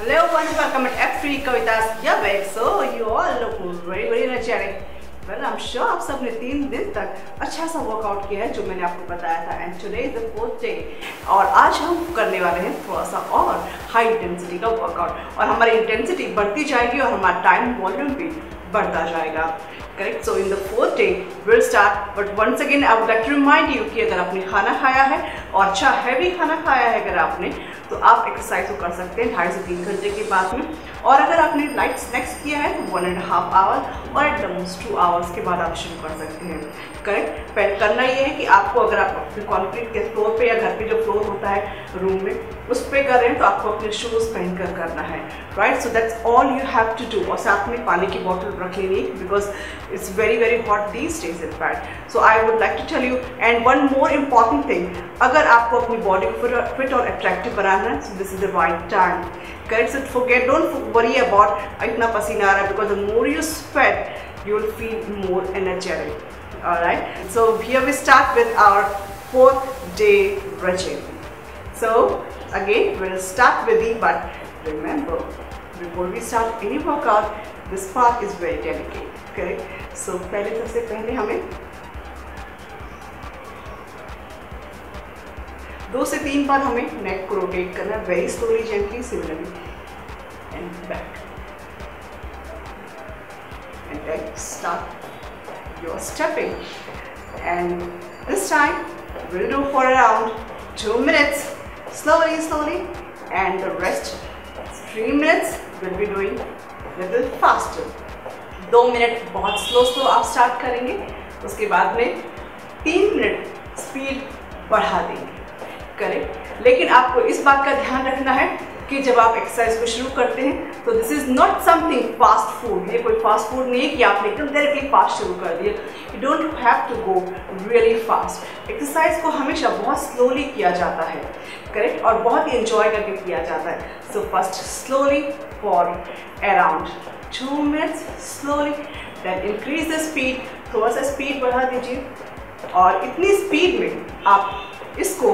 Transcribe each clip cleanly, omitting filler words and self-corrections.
Hello everyone, welcome at F3 Kavita's Yabek. So you all look very energetic. Well, I'm sure आप सब ने 3 दिन तक अच्छा सा वर्कआउट किया है जो मैंने आपको बताया था. And today is the 4th day और आज हम करने वाले हैं थोड़ा सा और हाई इंटेंसिटी का वर्कआउट और हमारी इंटेंसिटी बढ़ती जाएगी और हमारा टाइम वॉल्यूम भी बढ़ता जाएगा. Correct. So in the 4th day will start. But once again I would like to remind you कि अगर आपने खाना खाया है और अच्छा हैवी खाना खाया है अगर आपने, तो आप एक्सरसाइज को कर सकते हैं 2.5 से 3 घंटे के बाद में. और अगर आपने लाइट स्नैक्स किया है तो 1.5 आवर और एट द मोस्ट 2 आवर्स के बाद आप शुरू कर सकते हैं. करेक्ट. पहले करना ये है कि आपको अगर आप अपने कॉन्क्रीट के फ्लोर पे या घर पे जो फ्लोर होता है रूम में उस पर कर रहे हैं तो आपको अपने शूज़ पहन कर करना है. Right. So that's all you have to do. और साथ में पानी की बॉटल रख लेनी because it's very hot these days in fact. So I would like to tell you and one more important thing, अगर आपको अपनी बॉडी को फिट और अट्रैक्टिव बनाना है, so this is the right time. Correct. So forget, don't worry about इतना पसीना आ रहा है because the more you sweat you will feel more energetic. All right. So here we start with our 4th day regime. So again we'll start with the, but remember before we start any workout this part is very delicate. Correct. So सबसे पहले हमें 2 से 3 बार हमें नेक को rotate करना है very slowly, gently, similarly and back and then start your stepping and this time will do for around 2 minutes slowly and the rest 3 minutes will be doing little faster. 2 minute बहुत slow आप start करेंगे, उसके बाद में 3 minute speed बढ़ा देंगे. Correct. लेकिन आपको इस बात का ध्यान रखना है कि जब आप एक्सरसाइज को शुरू करते हैं तो this is not something fast food. ये कोई फास्ट फूड नहीं है कि आपने एकदम डायरेक्टली फास्ट शुरू कर दिया. You don't have to go really fast. Exercise को हमेशा बहुत स्लोली किया जाता है. करेक्ट. और बहुत ही इंजॉय करके किया जाता है. So first slowly for around 2 minutes slowly, then increase the speed. थोड़ा सा स्पीड बढ़ा दीजिए और इतनी स्पीड में आप इसको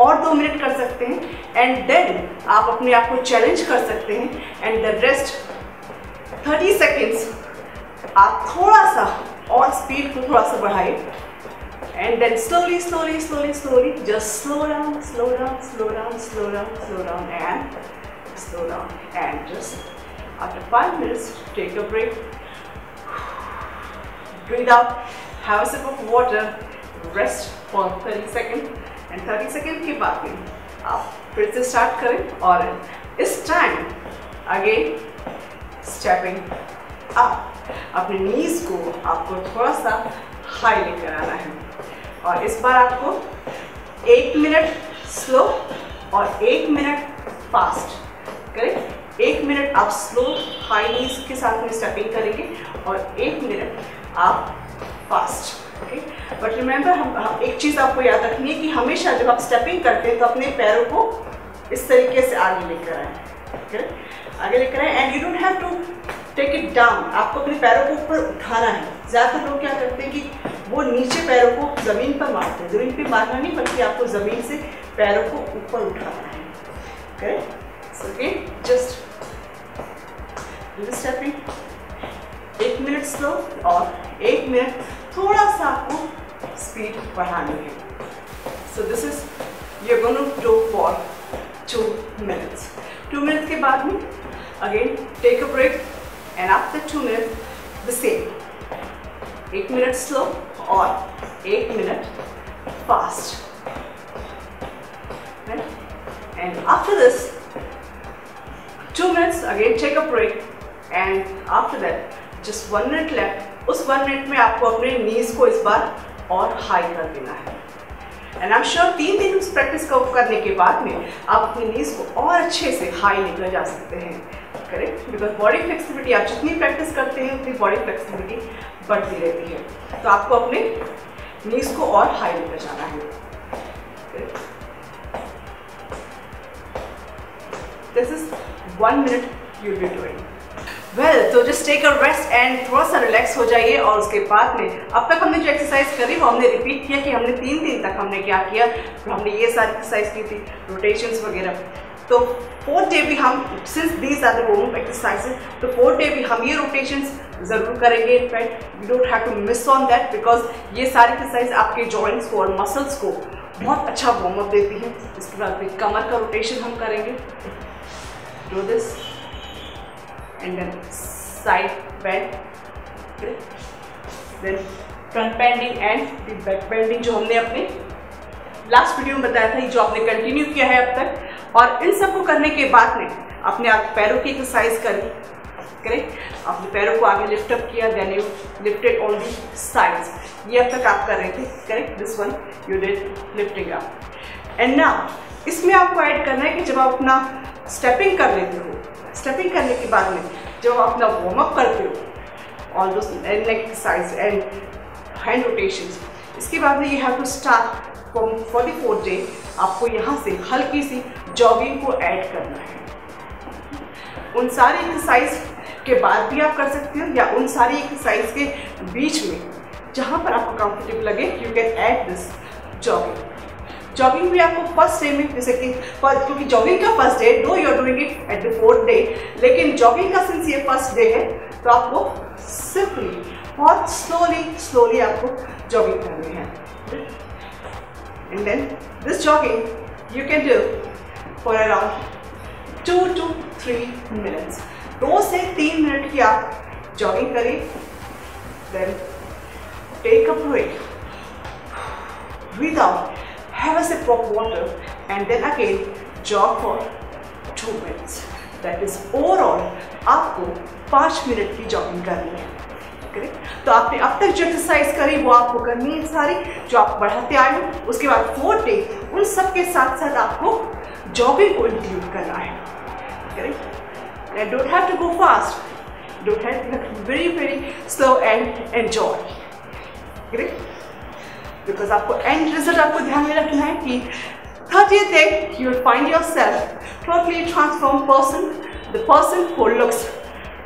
और 2 मिनट कर सकते हैं एंड देन आप अपने आप को चैलेंज कर सकते हैं एंड द रेस्ट 30 सेकेंड्स आप थोड़ा सा और स्पीड को थोड़ा सा बढ़ाइए and then slowly just slow down and just after 5 minutes take a break, breathe out, have a sip of water, rest for 30 second and 30 second के बाद में आप फिर से स्टार्ट करें और इस टाइम अगेन स्टेपिंग अप. अपने नीज को आपको थोड़ा सा हाई लेकर आना है और इस बार आपको 1 मिनट स्लो और 1 मिनट फास्ट. करेक्ट. 1 मिनट आप स्लो हाई नीज के साथ में स्टेपिंग करेंगे और 1 मिनट आप फास्ट. ओके. बट रिमेंबर हम एक चीज़ आपको याद रखनी है कि हमेशा जब आप स्टेपिंग करते हैं तो अपने पैरों को इस तरीके से आगे लेकर आए. आगे लेकर आए and you don't have to take it down. आपको अपने पैरों को ऊपर उठाना है. ज़्यादातर लोग क्या करते हैं कि वो नीचे पैरों को ज़मीन पर मारते हैं. ज़मीन पे मारना नहीं बल्कि आपको ज़मीन से पैरों को ऊपर उठाना है. Correct. So okay, just stepping 1 minute slow और 1 मिनट थोड़ा सा आपको स्पीड बढ़ानी है. So this is you gonna do for 2 minutes. 2 minutes के बाद में again take a break and after 2 minutes the same. 1 minute slow और 1 minute fast. And after this 2 minutes again take a break and after that just 1 minute left. उस 1 minute में आपको अपने नीज को इस बार और हाई कर देना है एंड आई एम श्योर 3 दिन उस प्रैक्टिस को करने के बाद में आप अपनी नीज को और अच्छे से हाई लेकर जा सकते हैं. करेक्ट. बिकॉज बॉडी फ्लेक्सिबिलिटी आप जितनी प्रैक्टिस करते हैं उतनी बॉडी फ्लेक्सिबिलिटी बढ़ती रहती है. तो आपको अपने नीज को और हाई लेकर जाना है. This is 1 minute you'll be doing. तो just take a rest and थोड़ा सा रिलैक्स हो जाइए. और उसके बाद में अब तक हमने जो एक्सरसाइज करी वो हमने रिपीट किया कि हमने 3 दिन तक हमने क्या किया. तो हमने ये सारी एक्सरसाइज की थी, रोटेशंस वगैरह. तो 4th डे भी हम, since these are the warm up exercises, तो 4th डे भी हम ये रोटेशंस जरूर करेंगे। In fact you don't have to miss on that, because ये सारी एक्सरसाइज आपके जॉइंट्स को और मसल्स को बहुत अच्छा वार्म अप देती है। इसके बाद फिर कमर का रोटेशन हम करेंगे। Do this and then side bend, then front bending and back bending, जो हमने अपने लास्ट वीडियो में बताया था, जो आपने कंटिन्यू किया है अब तक। और इन सबको करने के बाद में अपने आप पैरों की एक्सरसाइज करें, करेक्ट। आपने पैरों को आगे लिफ्ट अप किया, then you lifted on the sides, ये अब तक आप कर रहे थे, correct. This one you did lifting up. And now इसमें आपको ऐड करना है कि जब आप अपना स्टेपिंग कर लेते हो, स्टेपिंग करने के बाद में जब आप अपना वार्म अप करते हो, all those neck exercise and hand rotations, इसके बाद में you have to start for the 4th day. आपको यहाँ से हल्की सी जॉगिंग को ऐड करना है। उन सारी एक्सरसाइज के बाद भी आप कर सकते हो, या उन सारी एक्सरसाइज के बीच में जहाँ पर आपको कंफर्टेबल लगे, you can add this jogging. Jogging भी आपको फर्स्ट डे में, जैसे कि क्योंकि जॉगिंग का first day, though you are doing it at the 4th day, लेकिन जॉगिंग का सिंस ये फर्स्ट डे है, तो आपको सिंपली बहुत स्लोली आपको जॉगिंग करनी है। And then this jogging you can do for around 2 to 3 minutes. 2 से 3 मिनट की आप जॉगिंग करें, then take a break, breathe out, have a sip of water, and then again jog for 2 minutes. That is overall आपको 5 minute की jogging करनी है, correct. तो आपने अब तक जो एक्सरसाइज करी वो आपको करनी है सारी, जो आप बढ़ाते आए हो। उसके बाद 4th डे उन सब के साथ साथ आपको जॉगिंग को इंक्लूड करना है, correct. And don't have to go fast, don't have to very slow and enjoy, correct. Because आपको एंड रिजल्ट आपको ध्यान में रखना है कि 30th day you will find yourself totally transform person, the person who looks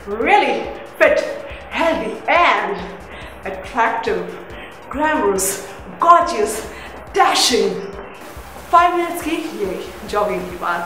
really fit, healthy and attractive, glamorous, gorgeous, dashing। 5 minutes की ये jogging के बाद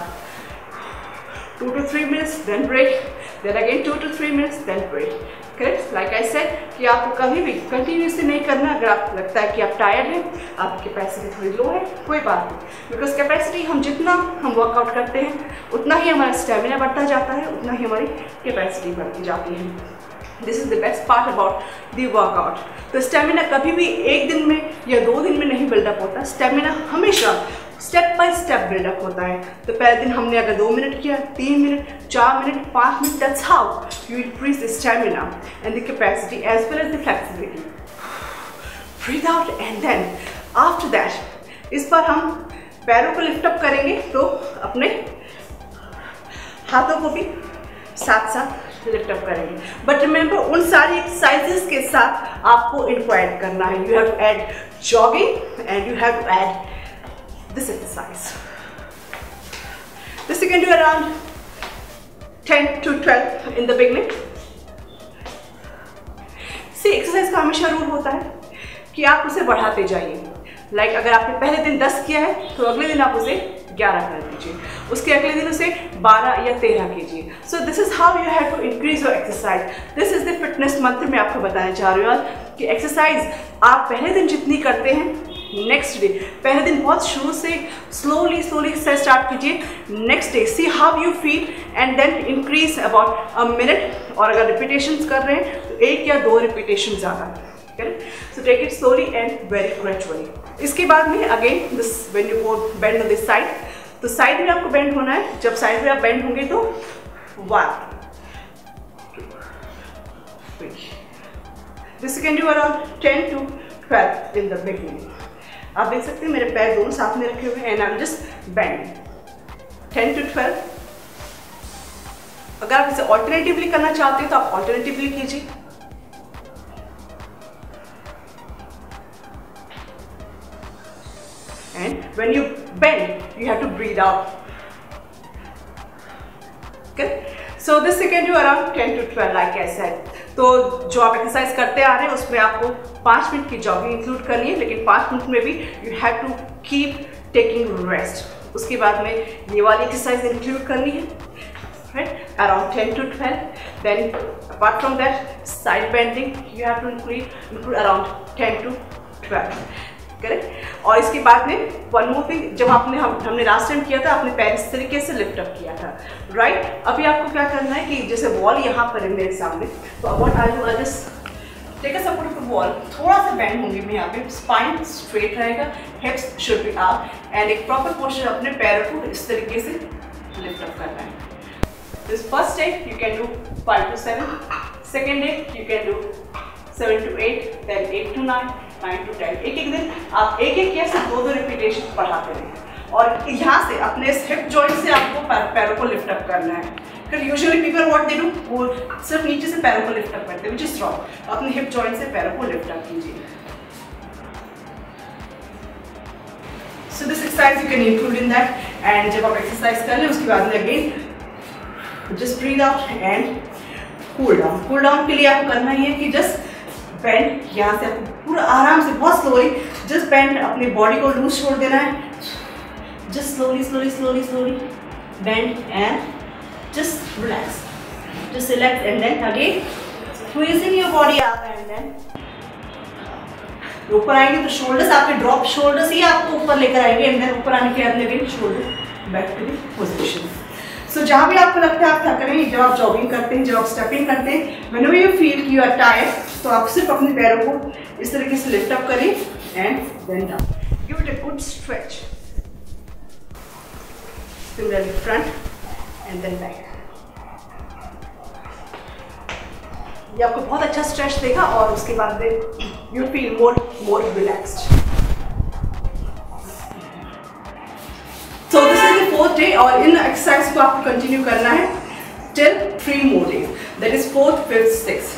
2 to 3 minutes, then break, then again 2 to 3 minutes, then break, correct। Like I said कि आपको कभी भी continuously नहीं करना। अगर आपको लगता है कि आप टायर्ड हैं, आपकी कैपेसिटी थोड़ी लो है, कोई बात नहीं, बिकॉज कैपेसिटी हम जितना हम वर्कआउट करते हैं उतना ही हमारा स्टेमिना बढ़ता जाता है, उतना ही हमारी कैपेसिटी बढ़ती जाती है। This is the best part about the workout. तो स्टेमिना कभी भी एक दिन में या 2 दिन में नहीं बिल्डअप होता, स्टेमिना हमेशा स्टेप बाय स्टेप बिल्डअप होता है। तो पहले दिन हमने अगर 2 मिनट किया, 3 मिनट, 4 मिनट, 5 मिनट, that's how you increase the stamina and the capacity as well as the flexibility. Breathe out and then after that इस बार हम पैरों को लिफ्ट अप करेंगे, तो अपने हाथों को भी साथ साथ लिफ्ट अप करेंगे। बट रिमेंबर उन सारी एक्सरसाइजेस के साथ आपको इनको ऐड करना है। You have to add jogging and you have to add this exercise. This you can do around 10 to 12 in the beginning। See exercise का हमेशा रूल होता है कि आप उसे बढ़ाते जाइए। लाइक अगर आपने पहले दिन 10 किया है तो अगले दिन आप उसे 11 कर दीजिए, उसके अगले दिन उसे 12 या 13 कीजिए। So this is how you have to increase your exercise. This is the fitness mantra मैं आपको बताना चाह रही हूँ कि एक्सरसाइज आप पहले दिन जितनी करते हैं, नेक्स्ट डे पहले दिन बहुत शुरू से स्लोली एक्सरसाइज स्टार्ट कीजिए। Next day see how you feel and then increase about a minute, और अगर रिपीटेशंस कर रहे हैं तो 1 या 2 रिपीटेशन ज़्यादा, so take it slowly and very gradually. इसके बाद में again this when you go bend on this side, तो साइड में आपको बेंड होना है। जब साइड में आप बेंड होंगे तो 1 2 3, this you can do around 10 to 12 in the beginning. आप देख सकते हैं मेरे पैर दोनों साथ में रखे हुए हैं and I am just bending 10 to 12। अगर आप इसे ऑल्टरनेटिवली करना चाहते हैं तो आप ऑल्टरनेटिवली कीजिए। And when you bend, you have to breathe out. Okay? So this you can do around 10 to 12 like I said. तो जो आप एक्सरसाइज करते आ रहे हैं उसमें आपको 5 मिनट की जॉगिंग इंक्लूड करनी है, लेकिन 5 मिनट में भी you have to keep taking rest. उसके बाद में ये वाली एक्सरसाइज इंक्लूड करनी है, right? Around 10 to 12. Then apart from that, side bending you have to include around 10 to 12. Correct. और इसके बाद में वन मोर थिंग, जब हमने लास्ट टाइम किया था, आपने पैर इस तरीके से लिफ्ट अप किया था, राइट? अभी आपको क्या करना है कि जैसे वॉल यहाँ पर है मेरे सामने, तो what I do, I just take a support of the wall, थोड़ा सा बेंड होंगे मैं यहाँ पे, स्पाइन स्ट्रेट रहेगा, हिप्स शुड बी अप, एंड एक प्रॉपर पोस्चर अपने पैरों को इस तरीके से लिफ्ट अप करना है। This first day you can do 5 to 7. Second day you can do 7 to 8, then 8 to 9, 9 to 10. एक दिन आप एक या सिर्फ 2 रिपीटेशन बढ़ाते रहें। और यहाँ से अपने इस हिप जॉइंट से आपको पैरों को लिफ्ट अप करना है। फिर usually people what they do, वो सिर्फ नीचे से पैरों को लिफ्ट अप करते हैं, विच इज रॉन्ग। अपने हिप जॉइंट से पैरों को लिफ्ट अप कीजिए। So this exercise you can include in that, and जब आप एक्सरसाइज कर लें उसके बाद में again just breathe out and cool down. Cool down के लिए आपको करना ही है कि just bend, यहाँ से आपको पूरा आराम से बहुत slowly just bend, अपनी body को loose छोड़ देना है, just slowly bend and just relax, and then again squeezing your body up, and then ऊपर आएंगे तो शोल्डर्स आपके ड्रॉप शोल्डर्स ही आपको ऊपर लेकर आएंगे, एंड देन ऊपर आने के बाद again shoulder back to the position. So जहाँ भी आपको लगता है आप थक रहे हैं, जब आप जॉगिंग करते हैं, जब आप स्टेपिंग करते हैं, व्हेनेवर यू फील कि यू आर टायर्ड, तो आप सिर्फ अपने पैरों को इस तरीके से लिफ्ट अप करें and then down, give it a good stretch, similarly front and then back. ये आपको बहुत अच्छा स्ट्रेच देगा और उसके बाद you feel more relaxed. So this is the 4th day, और इन एक्सरसाइज को आपको कंटिन्यू करना है till 3 more days, that is 4th, 5th, 6th.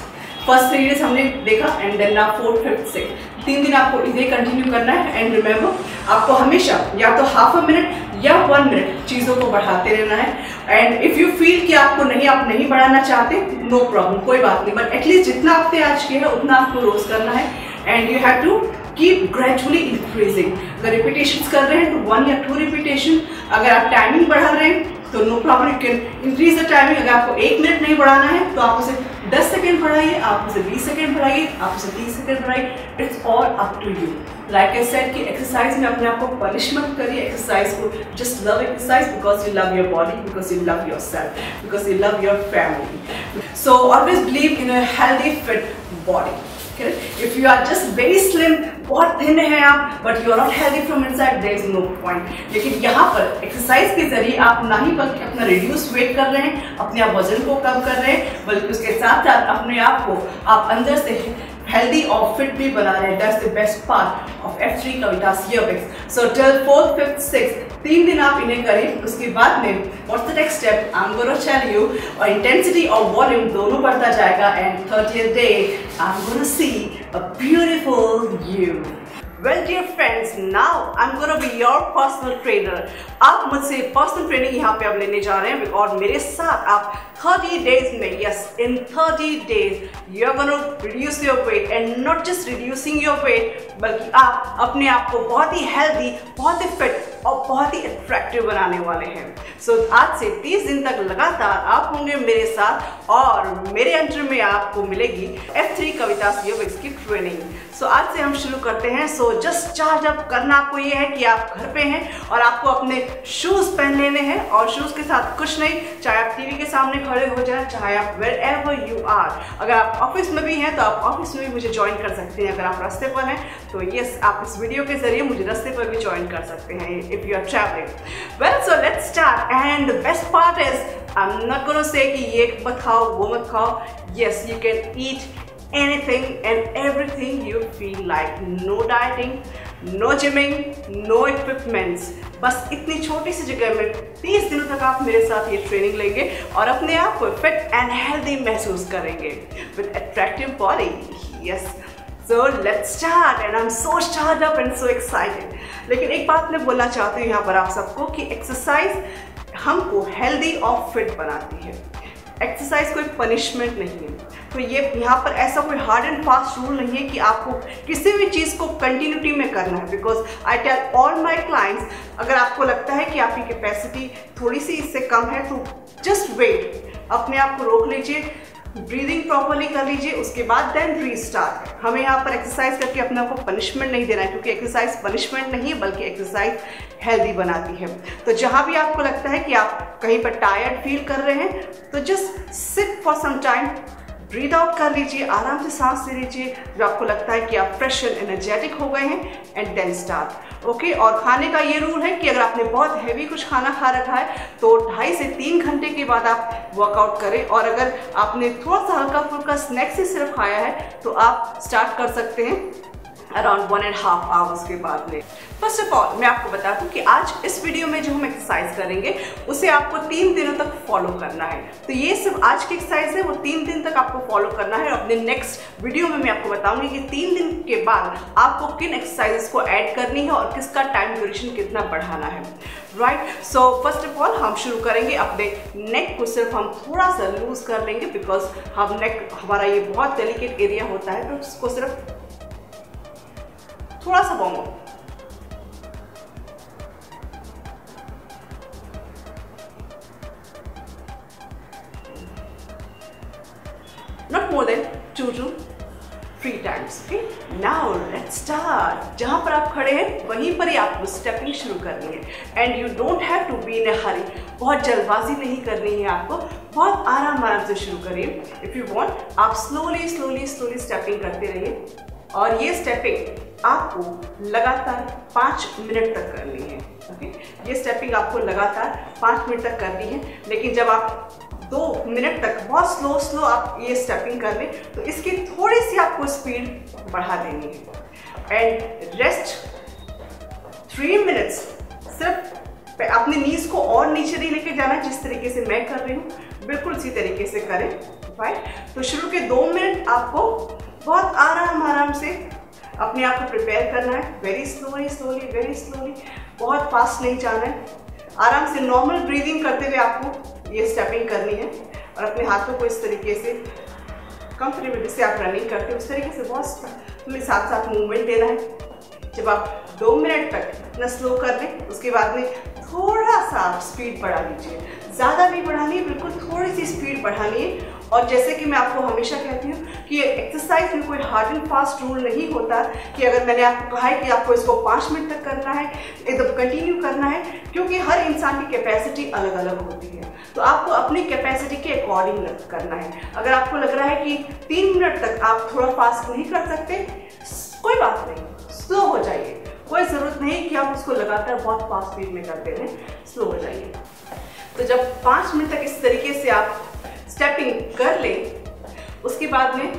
First 3 days हमने देखा, and then now 4th, 5th, 6th, 3 दिन आपको इसे कंटिन्यू करना है। एंड रिमेंबर, आपको हमेशा या तो हाफ अ मिनट या 1 मिनट चीज़ों को बढ़ाते रहना है। एंड इफ़ यू फील कि आप नहीं बढ़ाना चाहते, नो प्रॉब्लम, कोई बात नहीं, बट एटलीस्ट जितना आपने आज किया है उतना आपको रोज करना है। And you have to keep gradually increasing. अगर रिपीटेशंस कर रहे हैं तो 1 या 2 रिपीटेशन, अगर आप टाइमिंग बढ़ा रहे हैं तो no problem, you can increase the timing. अगर आपको 1 मिनट नहीं बढ़ाना है तो आप उसे 10 सेकेंड बढ़ाइए, आप उसे 20 सेकेंड बढ़ाइए, आप उसे 30 सेकेंड बढ़ाइए, it's all up to you. Like I said कि एक्सरसाइज में अपने आप को पनिश मत करिए, एक्सरसाइज को just love exercise because you love your body, because you love yourself, because you love your family. So always believe in a healthy fit body. If you are just very slim, बहुत thin है आप, but you are not healthy from inside, there is no point. लेकिन यहाँ पर exercise के जरिए आप ना ही बल्कि अपना रिड्यूस वेट कर रहे हैं, अपने आप वजन को कम कर रहे हैं, बल्कि उसके साथ साथ अपने आप को आप अंदर से हेल्दी और फिट भी बना रहे हैं। That's the best part of F3 Kavita's earbuds. So till 4th, 5th, 6th 3 दिन आप इन्हें करें। उसके बाद में what's the next step, I am gonna tell you, और इंटेंसिटी और वॉल्यूम दोनों बढ़ता जाएगा। And 30th day I am gonna see a beautiful you. Well dear friends, now I'm gonna be your personal trainer. आप मुझसे personal training यहाँ पे अब लेने जा रहे हैं, और मेरे साथ आप 30 days में, yes, in 30 days you are gonna reduce your weight, and not just reducing your weight, बल्कि आप अपने आप को बहुत ही हेल्दी, बहुत ही फिट और बहुत ही अट्रैक्टिव बनाने वाले हैं। सो आज से 30 दिन तक लगातार आप होंगे मेरे साथ, और मेरे अंडर में आपको मिलेगी F3 कवितास ईयरबड्स की ट्रेनिंग। सो आज से हम शुरू करते हैं। सो जस्ट चार्ज अप करना आपको ये है कि आप घर पे हैं और आपको अपने शूज़ पहन लेने हैं, और शूज़ के साथ कुछ नहीं, चाहे आप टीवी के सामने खड़े हो जाए, चाहे आप wherever you are, अगर आप ऑफिस में भी हैं तो आप ऑफिस में भी मुझे ज्वाइन कर सकते हैं। अगर आप रास्ते पर हैं तो यस, आप इस वीडियो के जरिए मुझे रास्ते पर भी ज्वाइन कर सकते हैं if you are traveling. Well, so let's start, and the best part is I'm not gonna say कि ये मत खाओ, वो मत खाओ. Yes, you can eat anything and everything you feel like. No dieting, no gymming, no equipments. बस इतनी छोटी सी जगह में 30 दिनों तक आप मेरे साथ ये ट्रेनिंग लेंगे और अपने आप को फिट एंड हेल्दी महसूस करेंगे with attractive body. Yes. So let's start, and I'm so charged up and so excited. लेकिन एक बात मैं बोलना चाहती हूँ यहाँ पर आप सबको कि एक्सरसाइज हमको हेल्दी और फिट बनाती है। एक्सरसाइज कोई पनिशमेंट नहीं है। तो ये यहाँ पर ऐसा कोई हार्ड एंड फास्ट रूल नहीं है कि आपको किसी भी चीज़ को कंटिन्यूटी में करना है। Because I tell all my clients, अगर आपको लगता है कि आपकी कैपेसिटी थोड़ी सी इससे कम है तो जस्ट वेट, अपने आप को रोक लीजिए, ब्रीदिंग प्रॉपरली कर लीजिए, उसके बाद देन रीस्टार्ट। हमें यहाँ पर एक्सरसाइज करके अपने आप को पनिशमेंट नहीं देना है, क्योंकि एक्सरसाइज पनिशमेंट नहीं है बल्कि एक्सरसाइज हेल्दी बनाती है। तो जहाँ भी आपको लगता है कि आप कहीं पर टायर्ड फील कर रहे हैं तो just sit for some time, breathe out कर लीजिए, आराम से सांस ले लीजिए, जो आपको लगता है कि आप फ्रेश एंड एनर्जेटिक हो गए हैं, एंड देन स्टार्ट। ओके, और खाने का ये रूल है कि अगर आपने बहुत हैवी कुछ खाना खा रखा है तो 2.5 से 3 घंटे के बाद आप वर्कआउट करें, और अगर आपने थोड़ा सा हल्का फुल्का स्नैक्स ही सिर्फ खाया है तो आप स्टार्ट कर सकते हैं अराउंड 1.5 आवर्स के बाद में। फर्स्ट ऑफ ऑल मैं आपको बता दूं कि आज इस वीडियो में जो हम एक्सरसाइज करेंगे उसे आपको 3 दिनों तक फॉलो करना है। तो ये सिर्फ आज की एक्सरसाइज है, वो 3 दिन तक आपको फॉलो करना है। अपने नेक्स्ट वीडियो में मैं आपको बताऊंगी कि 3 दिन के बाद आपको किन एक्सरसाइजेस को ऐड करनी है और किसका टाइम ड्यूरेशन कितना बढ़ाना है। Right, so first of all हम शुरू करेंगे अपने नेक को सिर्फ हम थोड़ा सा लूज कर लेंगे, बिकॉज हम नेक हमारा ये बहुत डेलिकेट एरिया होता है, तो उसको सिर्फ थोड़ा सा warm up. Not more than 2 to 3 times. Okay? Now let's start. जहाँ पर आप खड़े हैं वहीं पर ही आपको स्टेपिंग शुरू करनी है, and you don't have to be in a hurry. बहुत जल्दबाजी नहीं करनी है आपको, बहुत आराम से शुरू करिए। इफ यू वांट आप स्लोली स्लोली स्लोली स्टेपिंग करते रहिए, और ये स्टेपिंग आपको लगातार 5 मिनट तक करनी है। ओके, ये स्टेपिंग आपको लगातार 5 मिनट तक करनी है, लेकिन जब आप 2 मिनट तक बहुत स्लो आप ये स्टेपिंग कर लें तो इसकी थोड़ी सी आपको स्पीड बढ़ा देनी है। एंड रेस्ट 3 मिनट्स, सिर्फ अपने नीज को और नीचे नहीं लेके जाना, जिस तरीके से मैं कर रही हूँ बिल्कुल इसी तरीके से करें। राइट, तो शुरू के 2 मिनट आपको बहुत आराम से अपने आप को प्रिपेयर करना है। वेरी स्लोली वेरी स्लोली, बहुत फास्ट नहीं जाना है। आराम से नॉर्मल ब्रीदिंग करते हुए आपको ये स्टेपिंग करनी है, और अपने हाथों को इस तरीके से कंफर्टेबल, जिससे आप रनिंग करते हैं उस तरीके से बहुत साथ साथ मूवमेंट देना है। जब आप 2 मिनट तक इतना स्लो कर लें उसके बाद में थोड़ा सा आप स्पीड बढ़ा लीजिए, ज़्यादा नहीं बढ़ानी है, बिल्कुल थोड़ी सी स्पीड बढ़ानी है। और जैसे कि मैं आपको हमेशा कहती हूँ कि एक्सरसाइज में कोई हार्ड एंड फास्ट रूल नहीं होता कि अगर मैंने आपको कहा है कि आपको इसको 5 मिनट तक करना है, एकदम कंटिन्यू करना है, क्योंकि हर इंसान की कैपेसिटी अलग अलग होती है। तो आपको अपनी कैपेसिटी के अकॉर्डिंग करना है। अगर आपको लग रहा है कि 3 मिनट तक आप थोड़ा फास्ट नहीं कर सकते, कोई बात नहीं, स्लो हो जाइए। कोई ज़रूरत नहीं कि आप उसको लगातार बहुत फास्ट स्पीड में करते रहें, स्लो हो जाइए। तो जब 5 मिनट तक इस तरीके से आप स्टेपिंग कर लें, उसके बाद में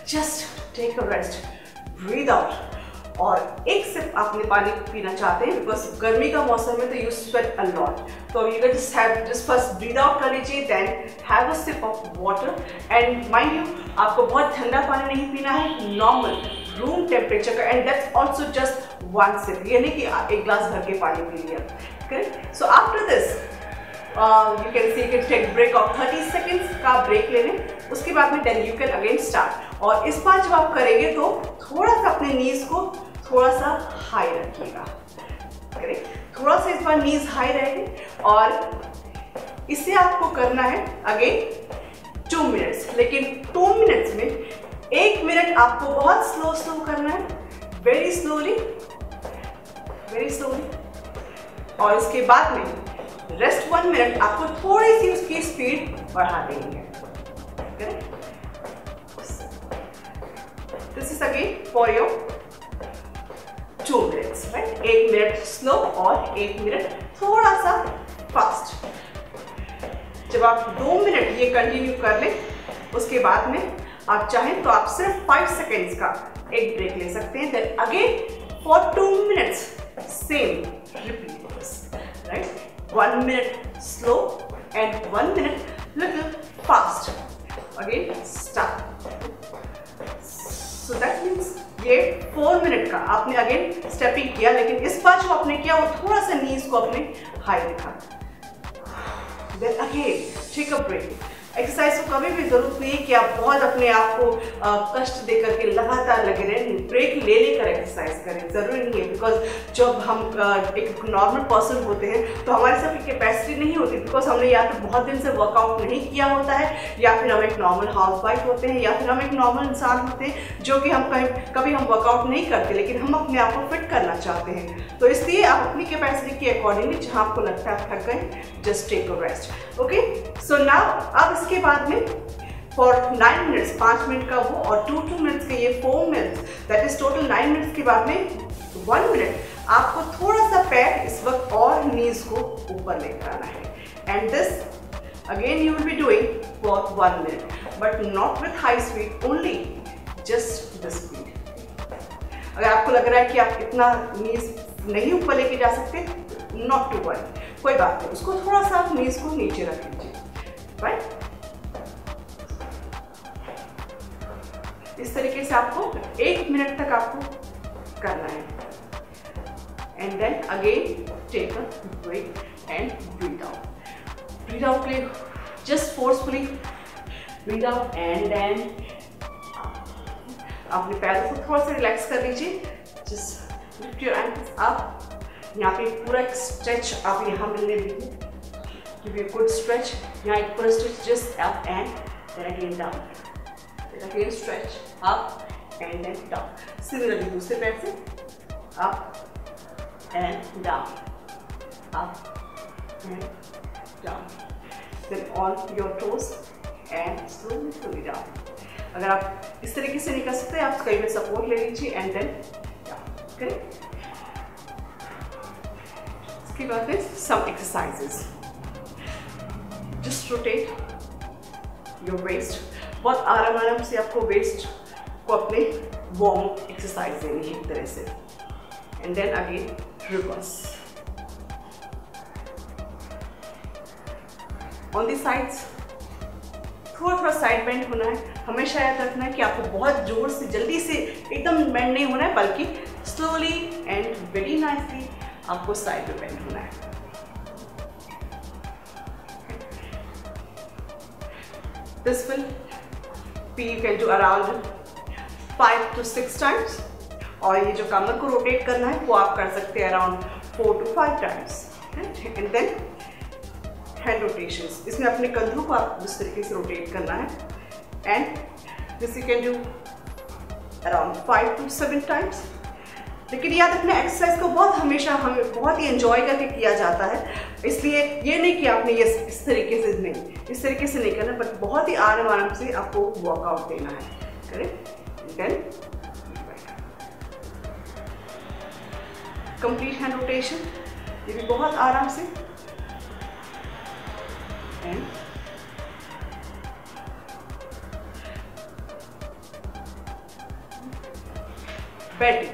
just take a rest, breathe out, और एक सिप आपने पानी पीना चाहते हैं, बिकॉज गर्मी का मौसम है तो यू स्वेट अ लॉट, तो you can just first breathe out कर लीजिए, then have a sip of water. And mind you, आपको बहुत ठंडा पानी नहीं पीना है, नॉर्मल रूम टेम्परेचर का, and that's also just 1 sip, ये नहीं कि 1 ग्लास भर के पानी पी लिया। Correct, so after this you can see you can take break of 30 seconds का ब्रेक ले लें, उसके बाद में then you can again start। और इस बार जब आप करेंगे तो थोड़ा सा अपने नीज को थोड़ा सा हाई रखिएगा। करेक्ट, थोड़ा सा इस बार नीज हाई रहेगी, और इसे आपको करना है अगेन 2 मिनट्स, लेकिन 2 मिनट्स में 1 मिनट आपको बहुत स्लो करना है, वेरी स्लोली, और उसके बाद में रेस्ट 1 मिनट आपको थोड़ी सी उसकी स्पीड बढ़ा देनी है। This is again for your 2 minutes, right. 1 minute slow और 1 मिनट थोड़ा सा फास्ट। जब आप 2 मिनट ये कंटिन्यू कर लें, उसके बाद में आप चाहें तो आप सिर्फ 5 सेकेंड्स का एक ब्रेक ले सकते हैं, then again for 2 minutes same repeat this, right. 1 minute slow and 1 minute little fast. Again start. So that means ये 4 मिनट का आपने अगेन स्टेपिंग किया, लेकिन इस बार जो आपने किया वो थोड़ा सा नीज को अपने हाई रखा। then again take a break. Exercise को कभी भी जरूरत नहीं है कि आप बहुत अपने आप को कष्ट दे करके लगातार लगे रहें, ब्रेक ले लेकर एक्सरसाइज करें, जरूरी नहीं है। बिकॉज जब हम एक नॉर्मल पर्सन होते हैं तो हमारे साथ की कैपेसिटी नहीं होती, बिकॉज हमने या तो बहुत दिन से वर्कआउट नहीं किया होता है, या फिर हम एक नॉर्मल हाउसवाइफ होते हैं, या फिर हम एक नॉर्मल इंसान होते हैं जो कि हम कभी हम वर्कआउट नहीं करते, लेकिन हम अपने आप को फिट करना चाहते हैं। तो इसलिए आप अपनी कैपेसिटी के अकॉर्डिंगली जहाँ आपको लगता है थक गए, just take a rest. Okay, so now अब इसके बाद में फॉर 9 मिनट्स, 5 मिनट का वो और 2 मिनट्स के ये 4 minutes, that is total 9 minutes के बाद में 1 मिनट आपको थोड़ा सा पैर इस वक्त और नीज को ऊपर लेकर आना है। And this again you will be doing for 1 minute, but not with high speed, only just the speed. अगर आपको लग रहा है कि आप इतना नीज नहीं ऊपर लेके जा सकते, नॉट टू वरी, कोई बात नहीं, उसको थोड़ा सा आप नीज को नीचे रख लीजिए, राइट। इस तरीके से आपको 1 मिनट तक आपको करना है। And then again take a break and breathe out. Breathe out के just forcefully breathe out and then अपने पैरों को थोड़ा सा रिलैक्स कर लीजिए, just lift your ankles up. यहाँ पे पूरा एक स्ट्रेच आप यहाँ मिलने दीजिए, गिव यू गुड स्ट्रेच। यहाँ एक पूरा stretch, just up and then again down, then again stretch up and then down. Similarly दूसरे पैर से up and down, up and down, then on your toes and slowly slowly down. अगर आप इस तरीके से नहीं कर सकते, आप कहीं में सपोर्ट ले लीजिए एंड देन डाउन करें। इसके बाद में some exercises, just rotate your waist. बहुत आराम से आपको वेस्ट को अपने वार्म अप एक्सरसाइज देनी है एक तरह से। And then again reverse on the sides, थोड़ा साइड बेंड होना है। हमेशा याद रखना है कि आपको बहुत जोर से जल्दी से एकदम बेंड नहीं होना है, बल्कि स्लोली एंड वेरी नाइसली आपको साइड में बेंड होना है। This will be, you can do around 5 to 6 times, और ये जो कमर को रोटेट करना है वो आप कर सकते हैं around 4 to 5 times। And then hand rotations, इसमें अपने कंधों को आप इस तरीके से रोटेट करना है। And this you can do around 5 to 7 times। लेकिन याद रखना, एक्सरसाइज को हमेशा हमें बहुत ही एंजॉय करके किया जाता है, इसलिए ये नहीं कि आपने ये इस तरीके से नहीं करना, बट बहुत ही आराम से आपको वर्कआउट देना है। Correct, then complete hand rotation, ये भी बहुत आराम से। एंड बेंडिंग,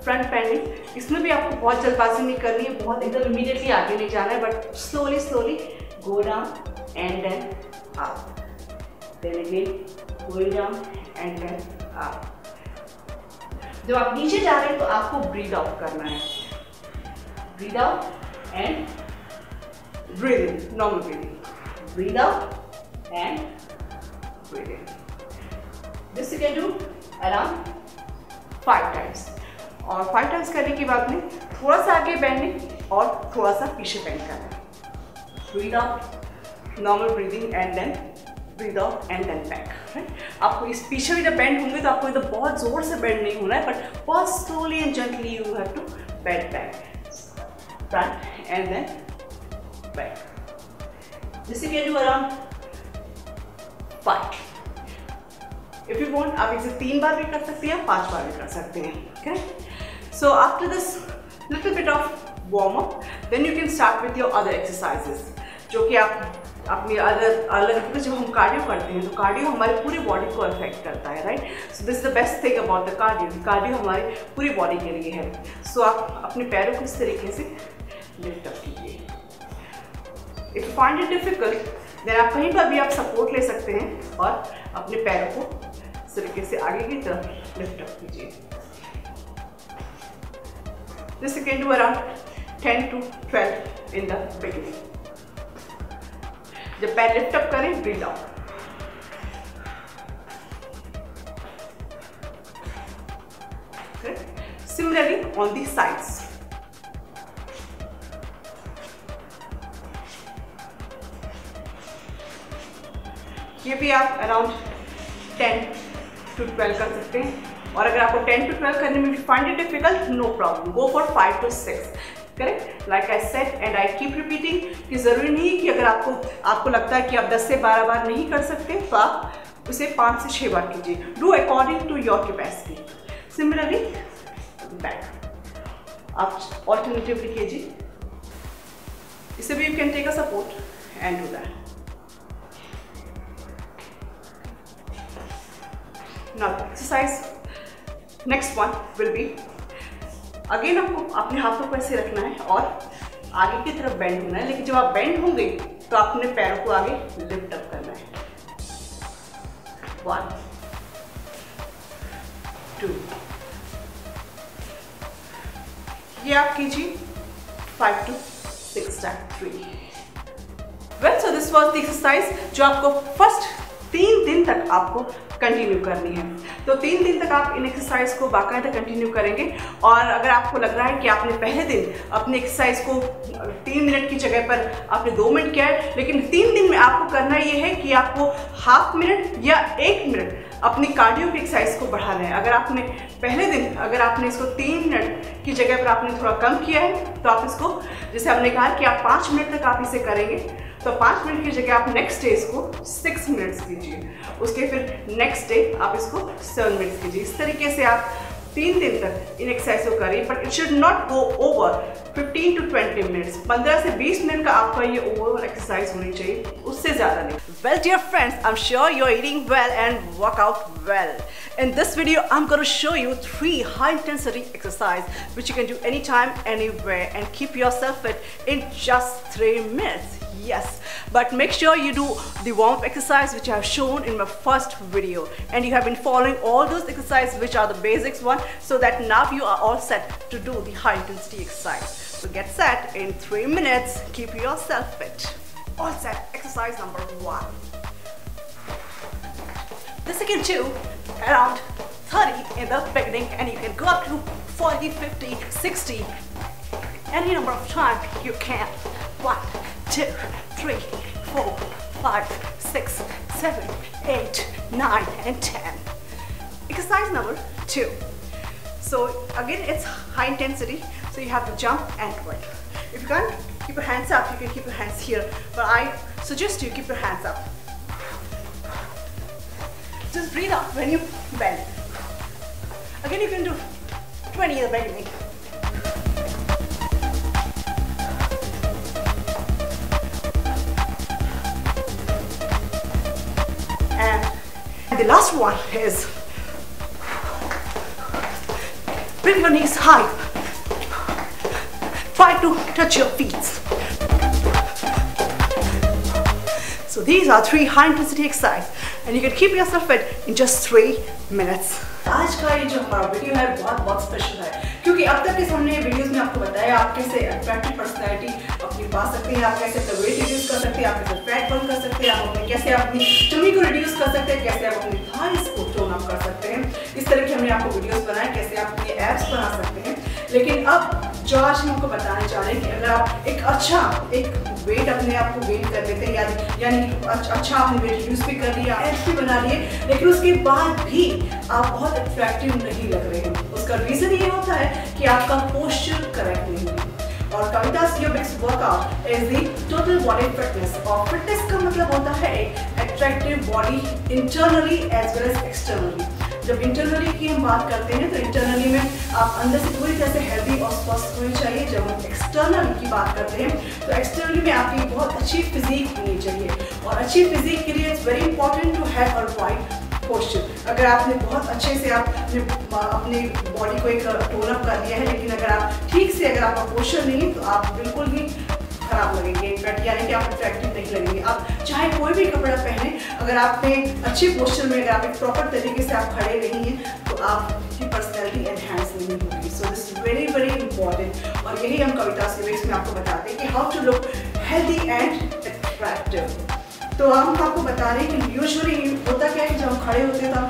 फ्रंट बेंडिंग, इसमें भी आपको बहुत जल्दबाजी नहीं करनी है, बहुत एकदम इमीडिएटली आगे नहीं जाना है, but slowly go down and then up, then again going down and then up. जब आप नीचे जा रहे हैं तो आपको ब्रीथ आउट करना है, breathe out and breathe in, normal breathing, breathe out and breathe in. This you can do around 5 times, और 5 times करने के बाद में थोड़ा सा आगे बेंडिंग और थोड़ा सा पीछे बेंड करना है। Breathe out, normal breathing and then breathe out and then back. आपको इस पीछे भी जब बेंड होंगे तो आपको इधर बहुत जोर से बेंड नहीं होना है, बट बहुत slowly and gently you have to bend back, front and then back. This you can do around 5। If you want, आप इसे 3 बार भी कर सकते हैं, 5 बार भी कर सकते हैं। Okay, so after this little bit of warm up, then you can start with your other exercises, जो कि आप अपनी अलग जब हम कार्डियो करते हैं तो कार्डियो हमारी पूरी बॉडी को अफेक्ट करता है, right. So this is the best thing about the cardio, cardio हमारी पूरी बॉडी के लिए है। सो आप अपने पैरों को इस तरीके से लिफ्ट अप कीजिए। If you find it difficult, then आप कहीं पर भी आप सपोर्ट ले सकते हैं और अपने पैरों को इस तरीके से आगे की तरफ लिफ्ट अप कीजिए। This you can do around 10 to 12 in the beginning. जब पैर लिफ्ट अप करें, breathe out. Similarly on the sides. ये भी आप अराउंड 10 to 12 कर सकते हैं, और अगर आपको 10 to 12 करने में find it difficult, no problem, go for 5 to 6. Correct, like I said and I keep repeating कि ज़रूरी नहीं है कि अगर आपको लगता है कि आप 10 से 12 बार नहीं कर सकते तो आप उसे 5 से 6 बार कीजिए। Do according to your capacity. Similarly back आप ऑल्टरनेटिवली कीजिए, इसे भी you can take a support and do that. Now exercise next one will be, again आपको अपने हाथों को ऐसे रखना है और आगे की तरफ बेंड होना है, लेकिन जब आप बेंड होंगे तो अपने पैरों को आगे लिफ्ट अप करना है। 1 2, ये आप कीजिए 5 to 6 time 3। Well, so this was the exercise जो आपको फर्स्ट 3 दिन तक आपको कंटिन्यू करनी है। तो 3 दिन तक आप इन एक्सरसाइज को बाकायदा कंटिन्यू करेंगे, और अगर आपको लग रहा है कि आपने पहले दिन अपनी एक्सरसाइज को 3 मिनट की जगह पर आपने 2 मिनट किया है, लेकिन 3 दिन में आपको करना ये है कि आपको ½ मिनट या 1 मिनट अपनी कार्डियो की एक्सरसाइज को बढ़ाना है। अगर आपने पहले दिन अगर आपने इसको 3 मिनट की जगह पर आपने थोड़ा कम किया है, तो आप इसको, जैसे हमने कहा कि आप 5 मिनट तक आप इसे करेंगे, तो 5 मिनट की जगह आप नेक्स्ट डे इसको 6 मिनट्स कीजिए, उसके फिर नेक्स्ट डे आप इसको 7 मिनट्स कीजिए। इस तरीके से आप 3 दिन तक इन एक्सरसाइज को करिए, but it should not go over 15 to 20 minutes. 15 से 20 मिनट का आपका ये ओवरऑल एक्सरसाइज होनी चाहिए, उससे ज़्यादा नहीं। Well, dear friends, I'm sure you're eating well and work out well. In this video, I'm going to show you 3 high-intensity exercise which you can do anytime, anywhere, and keep yourself fit in just 3 minutes. Yes, but make sure you do the warm-up exercise which I have shown in my first video, and you have been following all those exercises which are the basics one, so that now you are all set to do the high-intensity exercise. So get set in 3 minutes. Keep yourself fit. All set. Exercise number 1. This you can do around 30 in the beginning, and you can go up to 40, 50, 60. Any number of times you can. 1, 2, 3, 4, 5, 6, 7, 8, 9, and 10. Exercise number 2. So again, it's high intensity, so you have to jump and do it. If you can't keep your hands up, you can keep your hands here, but I suggest you keep your hands up. Just breathe out when you bend. Again, you can do 20 in the beginning. And the last one is bring your knees high. Try to touch your feet. So these are 3 high intensity exercises, and you can keep yourself fit in just 3 minutes. आज का ये जो हमारा video है बहुत special है, क्योंकि अब तक इस हमने वीडियोस में आपको बताया आप कैसे अट्रैक्टिव पर्सनैलिटी अपनी पा सकते हैं, आप कैसे अपना वेट रिड्यूस कर सकते हैं, आप कैसे फैट बर्न कर सकते हैं, आप कैसे अपनी टमी को रिड्यूस कर सकते हैं, कैसे आप अपनी थाइस को टोन अप कर सकते हैं। इस तरह के हमने आपको वीडियोस बनाए कैसे आप अपने एब्स बना सकते हैं। लेकिन अब जो आज हम आपको बताने चाह रहे हैं कि अगर आप एक वेट अपने आप को गेन कर लेते हैं, यानी अच्छा आपने वेट रिड्यूस भी कर लिया, एब्स भी बना लिए, लेकिन उसके बाद भी आप बहुत अट्रैक्टिव नहीं लग रहे हैं, उसका रीजन ये होता है कि आपका पोस्चर करेक्ट नहीं है। और कविता's Aerobics workout is the total body fitness, और फिटनेस का मतलब होता है attractive body internally as well as externally. जब इंटरनली की हम बात करते हैं तो इंटरनली में आप अंदर से पूरी तरह से हेल्दी और स्वस्थ होनी चाहिए। जब हम एक्सटर्नल की बात करते हैं तो एक्सटर्नली में आपकी बहुत अच्छी फिजिक होनी चाहिए, और अच्छी फिजिक के लिए it's very important to have a right posture. अगर आपने बहुत अच्छे से अपनी बॉडी को एक टोन अप कर दिया है, लेकिन अगर आप ठीक से अगर आपका पोस्चर नहीं है तो आप बिल्कुल भी खराब लगेंगे, इनफैक्ट यानी कि आप अट्रैक्टिव नहीं लगेंगे। आप चाहे कोई भी कपड़ा पहने, अगर आपने अच्छे पोस्चर में अगर आप एक प्रॉपर तरीके से आप खड़े नहीं हैं तो आपकी पर्सनैलिटी एनहांस नहीं होगी। सो this is very very important, और यही हम कविता's Aerobics में आपको बताते हैं कि how to look healthy and attractive. तो हम आपको बता रहे हैं कि यूजुअली होता क्या है कि जब हम खड़े होते हैं तो हम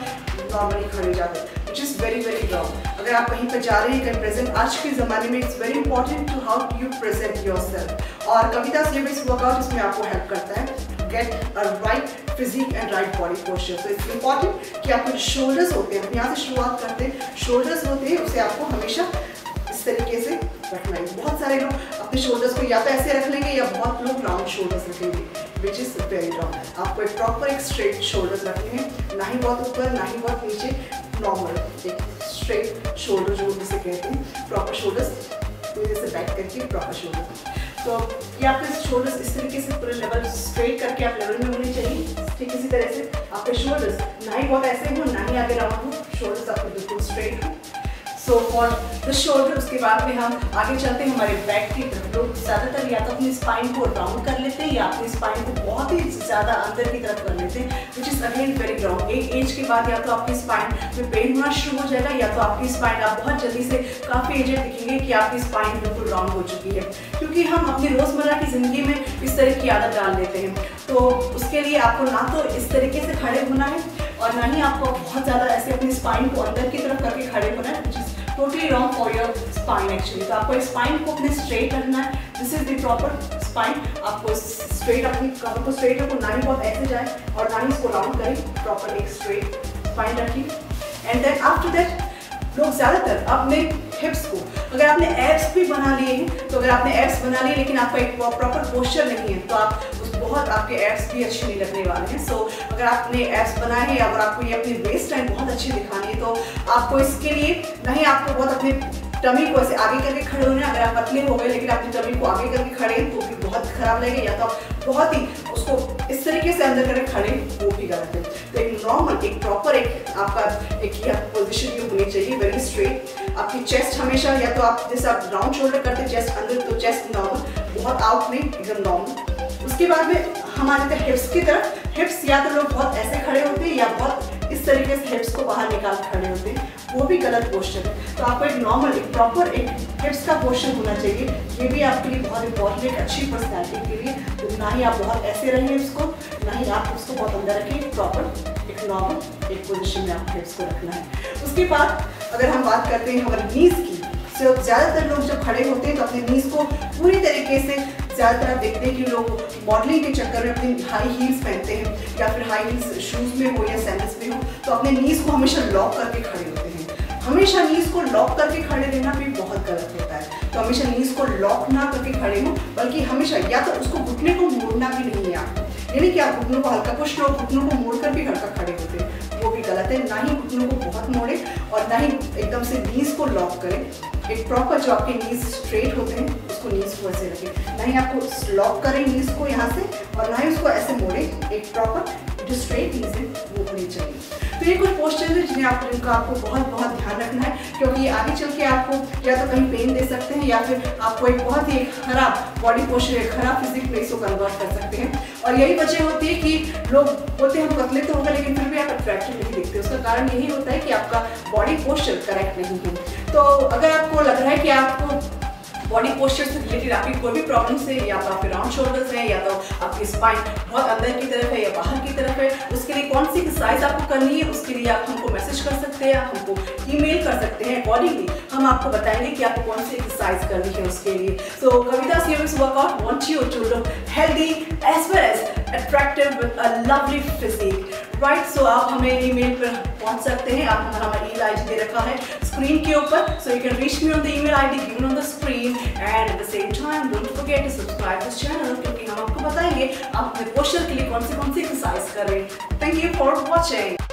नॉर्मली खड़े हो जाते हैं, which is very very wrong. अगर आप कहीं पर जा रहे हैं कहीं प्रेजेंट, आज के ज़माने में it's very important to how you present yourself. और कवितास लिमिट्स वर्कआउट इसमें आपको हेल्प करता है get a right physique and right body posture. तो इट्स इंपॉर्टेंट कि आपके जो शोल्डर्स होते हैं, हम यहाँ से शुरुआत करते हैं, शोल्डर्स होते हैं उसे आपको हमेशा इस तरीके से रखना है। बहुत सारे लोग अपने शोल्डर्स को या तो ऐसे रख लेंगे या बहुत लोग राउंड शोल्डर्स रखेंगे, विच इज़ वेरी रॉन्ग। आपको एक प्रॉपर एक स्ट्रेट शोल्डर्स रखने हैं, ना ही बहुत ऊपर ना ही बहुत नीचे, नॉर्मल एक स्ट्रेट शोल्डर जो जिसे कहते हैं, प्रॉपर शोल्डर्स जैसे बैक करके प्रॉपर शोल्डर। तो ये आपके शोल्डर्स इस तरीके से पूरे लेवल स्ट्रेट करके आप लेवल में होने चाहिए। ठीक इसी तरह से आपके शोल्डर्स ना ही बहुत ऐसे हो ना ही आगे राउंड हो, शोल्डर्स आपके बिल्कुल स्ट्रेट हो। सो फॉर द शोल्डर, उसके बाद में हम आगे चलते हैं हमारे बैक की तरफ। लोग ज़्यादातर या तो अपनी स्पाइन को राउंड कर लेते हैं या अपनी स्पाइन को बहुत ही ज़्यादा अंदर की तरफ कर लेते हैं, which is again very wrong. एक एज के बाद या तो आपकी स्पाइन में पेन होना शुरू हो जाएगा या तो आपकी स्पाइन, आप बहुत जल्दी से काफ़ी एजेड दिखेंगे कि आपकी स्पाइन बिल्कुल राउंड हो चुकी है, क्योंकि हम अपनी रोज़मर्रा की ज़िंदगी में इस तरह की आदत डाल देते हैं। तो उसके लिए आपको ना तो इस तरीके से खड़े होना है और ना ही आपको बहुत ज़्यादा ऐसे अपनी स्पाइन को अंदर की तरफ करके खड़े होना है, which is totally wrong for your spine actually. तो आपको स्पाइन को अपने स्ट्रेट रखना है, this is the proper spine. आपको स्ट्रेट अपनी कमर को स्ट्रेट रखो, ना ही बहुत ऐसे जाए और ना ही इसको राउंड करें, प्रॉपर एक स्ट्रेट स्पाइन रखिए। एंड देन आफ्टर दैट लोग ज़्यादातर अपने हिप्स को, अगर आपने एब्स भी बना लिए हैं तो अगर आपने एब्स बना लिए लेकिन आपका एक प्रॉपर पोस्चर नहीं है तो आप बहुत आपके एब्स भी अच्छे नहीं लगने वाले हैं। सो अगर आपने एब्स बनाए हैं, अगर आपको ये अपनी वेस्ट लाइन बहुत अच्छी दिखानी है तो आपको इसके लिए नहीं, आपको बहुत अपने टमी को ऐसे आगे करके खड़े होने। अगर आप पतले हो गए लेकिन अपनी टमी को आगे करके खड़े तो भी बहुत खराब लगेगा, या तो आप बहुत ही उसको इस तरीके से अंदर करके खड़े, वो भी गलत है। तो एक नॉर्मल एक प्रॉपर एक आपका एक पोजिशन ये होनी चाहिए, वेरी स्ट्रेट। आपकी चेस्ट हमेशा या तो आप जैसे आप राउंड शोल्डर करते हैं चेस्ट अंदर, तो चेस्ट नॉर्मल, बहुत आउट नहीं, एकदम नॉर्मल। उसके बाद में हमारे हिप्स की तरफ, हिप्स या तो लोग बहुत ऐसे खड़े होते हैं या बहुत इस तरीके से हिप्स को बाहर निकाल खड़े होते हैं, वो भी गलत पोस्चर है। तो आपको एक नॉर्मल एक प्रॉपर एक हिप्स का पोस्चर होना चाहिए, ये भी आपके लिए बहुत इंपॉर्टेंट है, एक अच्छी पर्सनैलिटी के लिए। तो ना ही आप बहुत ऐसे रहें हिप्स को, ना ही आप उसको बहुत अंदर रखें, प्रॉपर एक नॉर्मल एक पोजिशन में आपको हिप्स को रखना है। उसके बाद अगर हम बात करते हैं हमारे नीज की, तो ज़्यादातर लोग जब खड़े होते हैं तो अपने नीज को पूरी तरीके से, ज़्यादातर आप देखते हैं कि लोग मॉडलिंग के चक्कर में अपनी हाई हील्स पहनते हैं या फिर हाई हील्स शूज़ में हो या सैंडल्स में हो, तो अपने नीज को हमेशा लॉक करके खड़े होते हैं। हमेशा नीज को लॉक करके खड़े रहना भी बहुत गलत होता है। तो हमेशा नीज को लॉक ना करके खड़े हो, बल्कि हमेशा या तो उसको घुटने को मोड़ना भी नहीं है आपको, यानी कि आप घुटनों को हल्का, कुछ लोग घुटनों को मोड़कर भी हल्का खड़े होते हैं, वो भी गलत है। ना ही घुटनों को बहुत मोड़े और ना ही एकदम से नीज को लॉक करें। एक प्रॉपर जो आपके नीज स्ट्रेट होते हैं उसको नीज को ऐसे रखें, ना ही आपको लॉक करें नीज को यहाँ से और ना ही उसको ऐसे मोड़े, एक प्रॉपर जो स्ट्रेट नीज है वो होनी चाहिए। तो ये कुछ पोस्चर है जिन्हें आपको बहुत बहुत ध्यान रखना है, क्योंकि ये आगे चल के आपको या तो कहीं पेन दे सकते हैं या फिर आपको एक बहुत ही खराब बॉडी पोस्चर, एक खराब फिजिक में इसको कन्वर्ट कर सकते हैं। और यही वजह होती है कि लोग बोलते हैं हम पतले तो होगा लेकिन फिर भी आप अट्रैक्टिव नहीं दिखते। उसका कारण यही होता है कि आपका बॉडी पोस्चर करेक्ट नहीं है। तो अगर आपको लग रहा है कि आपको बॉडी पोस्चर से रिलेटेड आपकी कोई भी प्रॉब्लम है, या तो आपके राउंड शोल्डर्स हैं या तो आपकी स्पाइन बहुत अंदर की तरफ है या बाहर की तरफ है, उसके लिए कौन सी एक्सरसाइज आपको करनी है, उसके लिए आप हमको मैसेज कर सकते हैं, आप हमको ईमेल कर सकते हैं। अकॉर्डिंगली हम आपको बताएंगे कि आपको कौन सी एक्सरसाइज करनी है उसके लिए। So Kavita's unique workout want you to look healthy as well as attractive with a lovely physique, right. So आप हमें ईमेल पर पहुंच सकते हैं, आप हमारा ईमेल आईडी दे रखा है स्क्रीन के ऊपर, so you can reach me on the email ID given on the screen. And at the same time don't forget to subscribe this channel, क्योंकि हम आपको बताएंगे आप अपने पोस्चर के लिए कौन सी एक्सरसाइज करें। Thank you for watching.